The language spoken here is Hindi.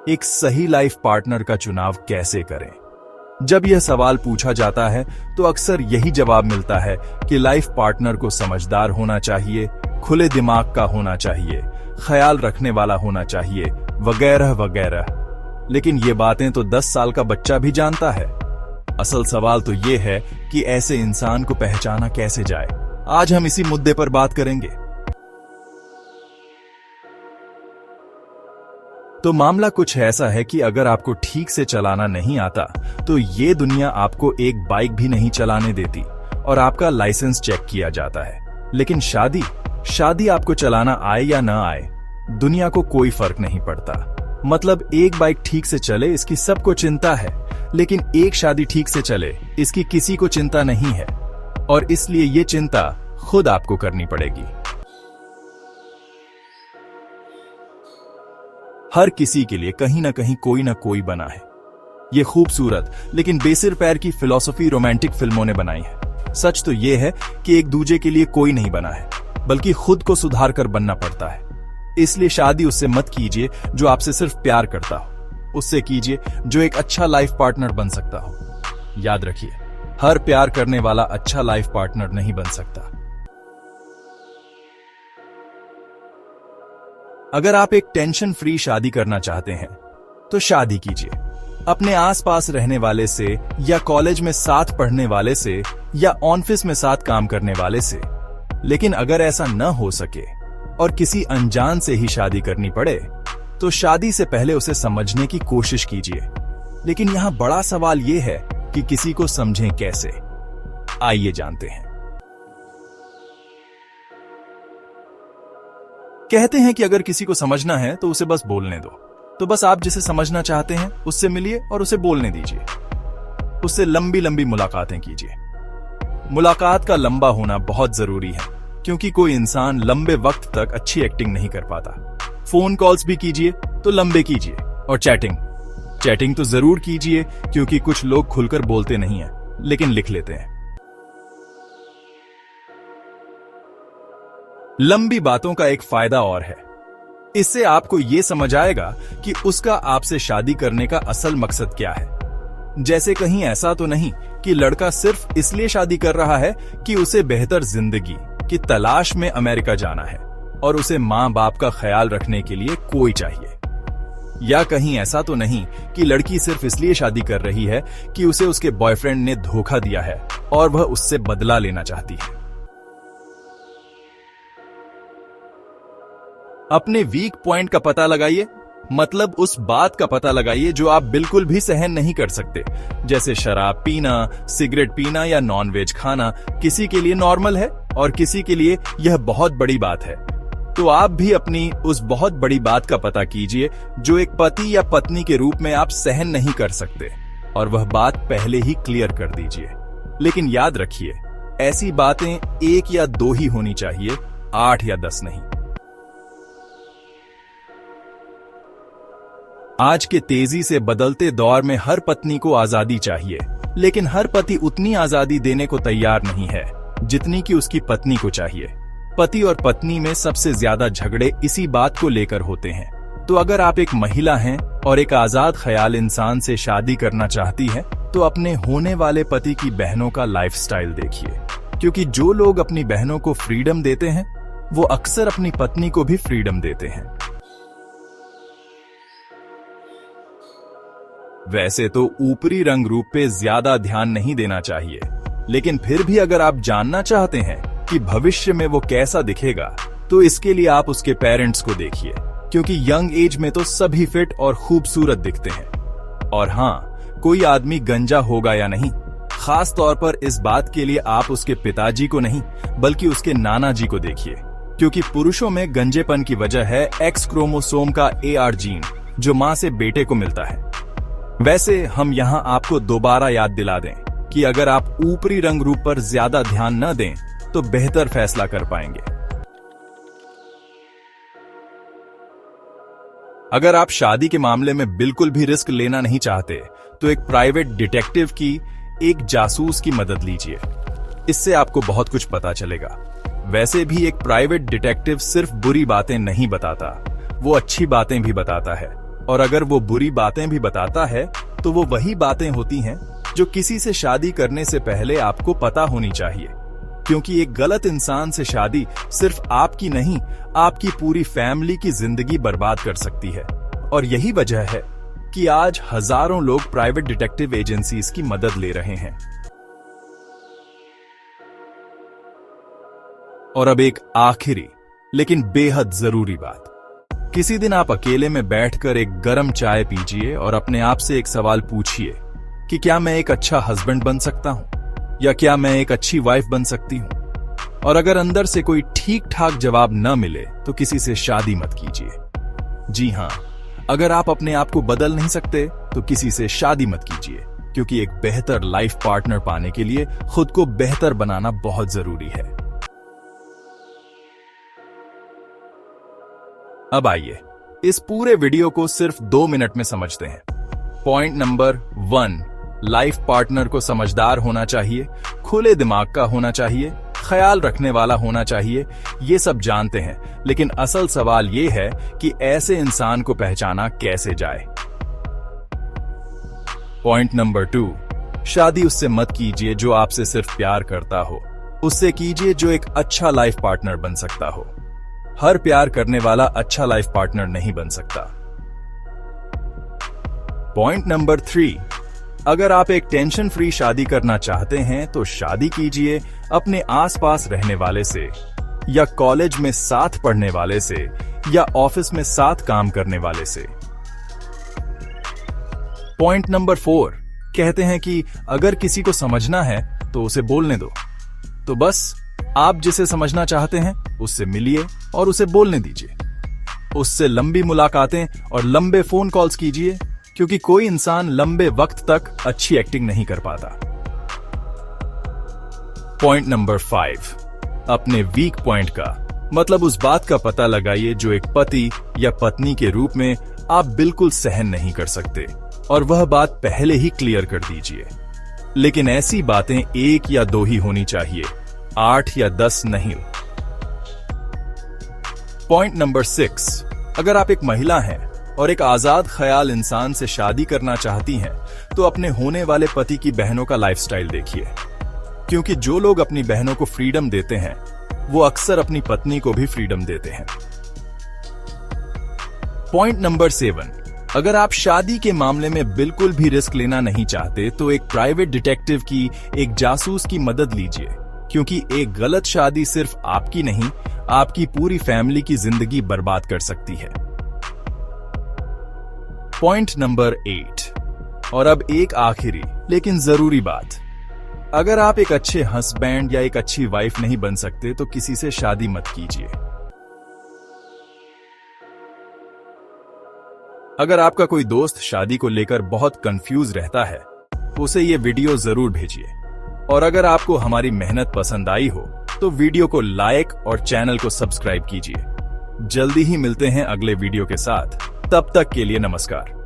एक सही लाइफ पार्टनर का चुनाव कैसे करें? जब यह सवाल पूछा जाता है तो अक्सर यही जवाब मिलता है कि लाइफ पार्टनर को समझदार होना चाहिए, खुले दिमाग का होना चाहिए, ख्याल रखने वाला होना चाहिए, वगैरह वगैरह। लेकिन ये बातें तो 10 साल का बच्चा भी जानता है। असल सवाल तो ये है कि ऐसे इंसान को पहचाना कैसे जाए। आज हम इसी मुद्दे पर बात करेंगे। तो मामला कुछ ऐसा है कि अगर आपको ठीक से चलाना नहीं आता तो ये दुनिया आपको एक बाइक भी नहीं चलाने देती और आपका लाइसेंस चेक किया जाता है। लेकिन शादी आपको चलाना आए या ना आए, दुनिया को कोई फर्क नहीं पड़ता। मतलब एक बाइक ठीक से चले इसकी सबको चिंता है, लेकिन एक शादी ठीक से चले इसकी किसी को चिंता नहीं है। और इसलिए ये चिंता खुद आपको करनी पड़ेगी। हर किसी के लिए कहीं ना कहीं कोई ना कोई बना है। ये खूबसूरत लेकिन बेसिर पैर की फिलॉसफी रोमांटिक फिल्मों ने बनाई है। सच तो ये है कि एक दूजे के लिए कोई नहीं बना है, बल्कि खुद को सुधार कर बनना पड़ता है। इसलिए शादी उससे मत कीजिए जो आपसे सिर्फ प्यार करता हो, उससे कीजिए जो एक अच्छा लाइफ पार्टनर बन सकता हो। याद रखिए, हर प्यार करने वाला अच्छा लाइफ पार्टनर नहीं बन सकता। अगर आप एक टेंशन फ्री शादी करना चाहते हैं तो शादी कीजिए अपने आसपास रहने वाले से, या कॉलेज में साथ पढ़ने वाले से, या ऑफिस में साथ काम करने वाले से। लेकिन अगर ऐसा न हो सके और किसी अनजान से ही शादी करनी पड़े तो शादी से पहले उसे समझने की कोशिश कीजिए। लेकिन यहां बड़ा सवाल यह है कि किसी को समझें कैसे। आइए जानते हैं। कहते हैं कि अगर किसी को समझना है तो उसे बस बोलने दो। तो बस आप जिसे समझना चाहते हैं उससे मिलिए और उसे बोलने दीजिए। उससे लंबी लंबी मुलाकातें कीजिए। मुलाकात का लंबा होना बहुत जरूरी है, क्योंकि कोई इंसान लंबे वक्त तक अच्छी एक्टिंग नहीं कर पाता। फोन कॉल्स भी कीजिए तो लंबे कीजिए, और चैटिंग तो जरूर कीजिए, क्योंकि कुछ लोग खुलकर बोलते नहीं हैं लेकिन लिख लेते हैं। लंबी बातों का एक फायदा और है, इससे आपको यह समझ आएगा कि उसका आपसे शादी करने का असल मकसद क्या है। जैसे कहीं ऐसा तो नहीं कि लड़का सिर्फ इसलिए शादी कर रहा है कि उसे बेहतर जिंदगी की तलाश में अमेरिका जाना है और उसे माँ बाप का ख्याल रखने के लिए कोई चाहिए। या कहीं ऐसा तो नहीं कि लड़की सिर्फ इसलिए शादी कर रही है कि उसे उसके बॉयफ्रेंड ने धोखा दिया है और वह उससे बदला लेना चाहती है। अपने वीक पॉइंट का पता लगाइए, मतलब उस बात का पता लगाइए जो आप बिल्कुल भी सहन नहीं कर सकते। जैसे शराब पीना, सिगरेट पीना या नॉनवेज खाना किसी के लिए नॉर्मल है और किसी के लिए यह बहुत बड़ी बात है। तो आप भी अपनी उस बहुत बड़ी बात का पता कीजिए जो एक पति या पत्नी के रूप में आप सहन नहीं कर सकते, और वह बात पहले ही क्लियर कर दीजिए। लेकिन याद रखिए, ऐसी बातें 1 या 2 ही होनी चाहिए, 8 या 10 नहीं। आज के तेजी से बदलते दौर में हर पत्नी को आजादी चाहिए, लेकिन हर पति उतनी आजादी देने को तैयार नहीं है जितनी कि उसकी पत्नी को चाहिए। पति और पत्नी में सबसे ज्यादा झगड़े इसी बात को लेकर होते हैं। तो अगर आप एक महिला हैं और एक आजाद ख्याल इंसान से शादी करना चाहती हैं, तो अपने होने वाले पति की बहनों का लाइफस्टाइल देखिए, क्योंकि जो लोग अपनी बहनों को फ्रीडम देते हैं वो अक्सर अपनी पत्नी को भी फ्रीडम देते हैं। वैसे तो ऊपरी रंग रूप पे ज्यादा ध्यान नहीं देना चाहिए, लेकिन फिर भी अगर आप जानना चाहते हैं कि भविष्य में वो कैसा दिखेगा, तो इसके लिए आप उसके पेरेंट्स को देखिए, क्योंकि यंग एज में तो सभी फिट और खूबसूरत दिखते हैं। और हाँ, कोई आदमी गंजा होगा या नहीं, खास तौर पर इस बात के लिए आप उसके पिताजी को नहीं बल्कि उसके नाना जी को देखिए, क्योंकि पुरुषों में गंजेपन की वजह है एक्स क्रोमोसोम का AR जीन, जो मां से बेटे को मिलता है। वैसे हम यहां आपको दोबारा याद दिला दें कि अगर आप ऊपरी रंग रूप पर ज्यादा ध्यान न दें तो बेहतर फैसला कर पाएंगे। अगर आप शादी के मामले में बिल्कुल भी रिस्क लेना नहीं चाहते तो एक प्राइवेट डिटेक्टिव की, एक जासूस की मदद लीजिए। इससे आपको बहुत कुछ पता चलेगा। वैसे भी एक प्राइवेट डिटेक्टिव सिर्फ बुरी बातें नहीं बताता, वो अच्छी बातें भी बताता है। और अगर वो बुरी बातें भी बताता है तो वो वही बातें होती हैं जो किसी से शादी करने से पहले आपको पता होनी चाहिए, क्योंकि एक गलत इंसान से शादी सिर्फ आपकी नहीं, आपकी पूरी फैमिली की जिंदगी बर्बाद कर सकती है। और यही वजह है कि आज हजारों लोग प्राइवेट डिटेक्टिव एजेंसीज की मदद ले रहे हैं। और अब एक आखिरी लेकिन बेहद जरूरी बात। किसी दिन आप अकेले में बैठकर एक गर्म चाय पीजिए और अपने आप से एक सवाल पूछिए कि क्या मैं एक अच्छा हस्बैंड बन सकता हूं, या क्या मैं एक अच्छी वाइफ बन सकती हूं। और अगर अंदर से कोई ठीक ठाक जवाब न मिले तो किसी से शादी मत कीजिए। जी हां, अगर आप अपने आप को बदल नहीं सकते तो किसी से शादी मत कीजिए, क्योंकि एक बेहतर लाइफ पार्टनर पाने के लिए खुद को बेहतर बनाना बहुत जरूरी है। अब आइए इस पूरे वीडियो को सिर्फ 2 मिनट में समझते हैं। पॉइंट नंबर 1, लाइफ पार्टनर को समझदार होना चाहिए, खुले दिमाग का होना चाहिए, ख्याल रखने वाला होना चाहिए। ये सब जानते हैं, लेकिन असल सवाल ये है कि ऐसे इंसान को पहचाना कैसे जाए। पॉइंट नंबर 2, शादी उससे मत कीजिए जो आपसे सिर्फ प्यार करता हो, उससे कीजिए जो एक अच्छा लाइफ पार्टनर बन सकता हो। हर प्यार करने वाला अच्छा लाइफ पार्टनर नहीं बन सकता। पॉइंट नंबर 3, अगर आप एक टेंशन फ्री शादी करना चाहते हैं तो शादी कीजिए अपने आसपास रहने वाले से, या कॉलेज में साथ पढ़ने वाले से, या ऑफिस में साथ काम करने वाले से। पॉइंट नंबर 4, कहते हैं कि अगर किसी को समझना है तो उसे बोलने दो। तो बस आप जिसे समझना चाहते हैं उससे मिलिए और उसे बोलने दीजिए। उससे लंबी मुलाकातें और लंबे फोन कॉल्स कीजिए, क्योंकि कोई इंसान लंबे वक्त तक अच्छी एक्टिंग नहीं कर पाता। पॉइंट नंबर 5, अपने वीक पॉइंट का मतलब उस बात का पता लगाइए जो एक पति या पत्नी के रूप में आप बिल्कुल सहन नहीं कर सकते, और वह बात पहले ही क्लियर कर दीजिए। लेकिन ऐसी बातें 1 या 2 ही होनी चाहिए, 8 या 10 नहीं। पॉइंट नंबर 6, अगर आप एक महिला हैं और एक आजाद ख्याल इंसान से शादी करना चाहती हैं तो अपने होने वाले पति की बहनों का लाइफस्टाइल देखिए, क्योंकि जो लोग अपनी बहनों को फ्रीडम देते हैं वो अक्सर अपनी पत्नी को भी फ्रीडम देते हैं। पॉइंट नंबर 7, अगर आप शादी के मामले में बिल्कुल भी रिस्क लेना नहीं चाहते तो एक प्राइवेट डिटेक्टिव की, एक जासूस की मदद लीजिए, क्योंकि एक गलत शादी सिर्फ आपकी नहीं, आपकी पूरी फैमिली की जिंदगी बर्बाद कर सकती है। पॉइंट नंबर 8, और अब एक आखिरी लेकिन जरूरी बात। अगर आप एक अच्छे हस्बैंड या एक अच्छी वाइफ नहीं बन सकते तो किसी से शादी मत कीजिए। अगर आपका कोई दोस्त शादी को लेकर बहुत कंफ्यूज रहता है, उसे ये वीडियो जरूर भेजिए। और अगर आपको हमारी मेहनत पसंद आई हो तो वीडियो को लाइक और चैनल को सब्सक्राइब कीजिए। जल्दी ही मिलते हैं अगले वीडियो के साथ, तब तक के लिए नमस्कार।